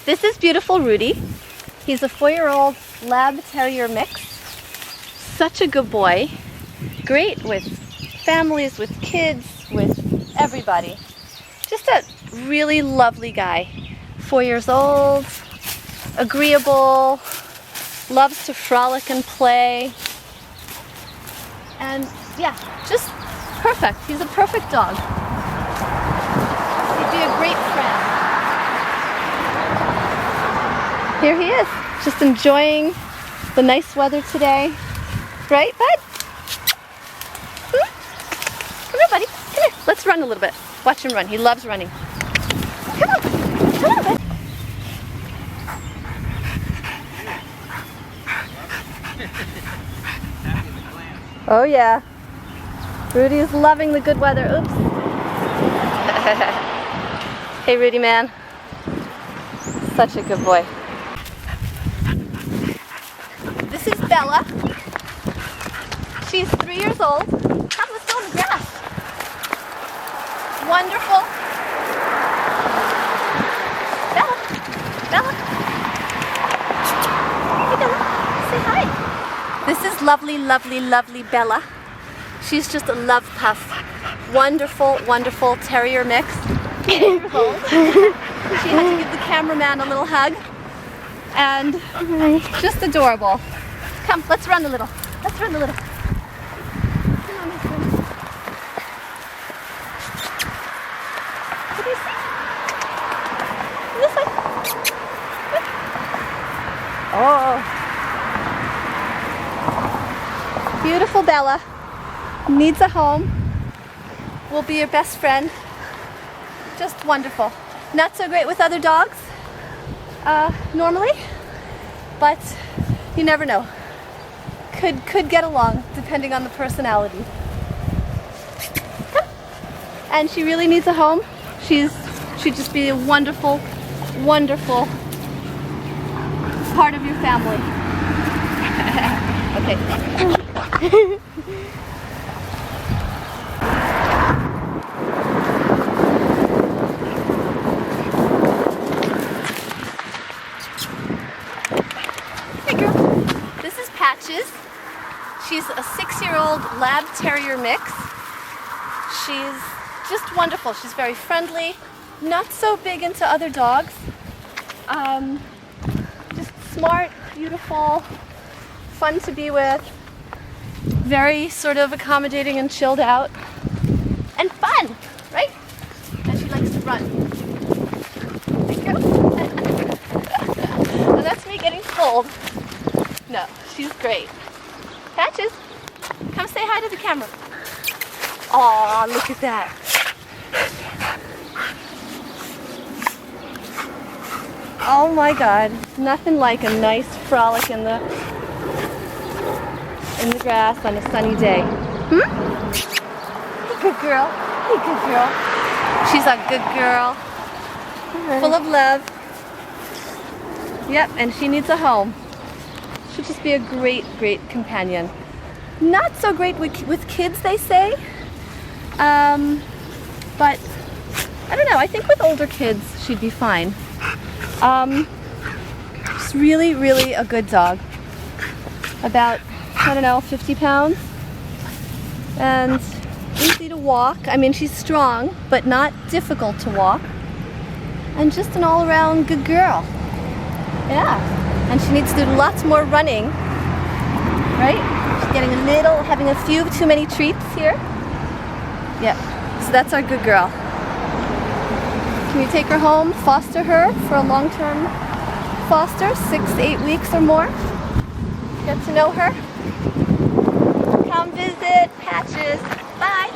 This is beautiful Rudy. He's a 4-year-old Lab Terrier mix. Such a good boy. Great with families, with kids, with everybody. Just a really lovely guy. 4 years old, agreeable, loves to frolic and play. And yeah, just perfect. He's a perfect dog. He'd be a great friend. Here he is, just enjoying the nice weather today. Right, bud? Come here, buddy. Come here. Let's run a little bit. Watch him run. He loves running. Come on. Come on, bud. Oh, yeah. Rudy is loving the good weather. Oops. Hey, Rudy man. Such a good boy. This is Bella. She's 3 years old. Come, let's go on the grass. Wonderful. Bella. Bella. Hey, Bella. Say hi. This is lovely, lovely, lovely Bella. She's just a love puff. Wonderful, wonderful terrier mix. 3 years old. She had to give the cameraman a little hug. And just adorable. Come, let's run a little. Let's run a little. Come on, let's run. What do you see? This way. Look. Oh. Beautiful Bella. Needs a home. Will be your best friend. Just wonderful. Not so great with other dogs, normally, but you never know. Could get along depending on the personality. Come. And she really needs a home. She'd just be a wonderful, wonderful part of your family. Okay. She's a 6-year-old Lab Terrier mix. She's just wonderful. She's very friendly, not so big into other dogs. Just smart, beautiful, fun to be with, very sort of accommodating and chilled out, and fun, right? And she likes to run. And that's me getting cold. No, she's great. Patches, come say hi to the camera. Aw, look at that. Oh my God, nothing like a nice frolic in the grass on a sunny day. Hmm? Hey, good girl. Hey, good girl. She's a good girl. Full of love. Yep, and she needs a home. She'll just be a great, great companion. Not so great with kids, they say. But I don't know, I think with older kids she'd be fine. Just really, really a good dog. About, I don't know, 50 pounds. And easy to walk. I mean, she's strong, but not difficult to walk. And just an all-around good girl. Yeah. And she needs to do lots more running, right? She's getting having a few too many treats here. Yeah, so that's our good girl. Can you take her home, foster her for a long-term foster, 6 to 8 weeks or more? Get to know her. Come visit, Patches. Bye.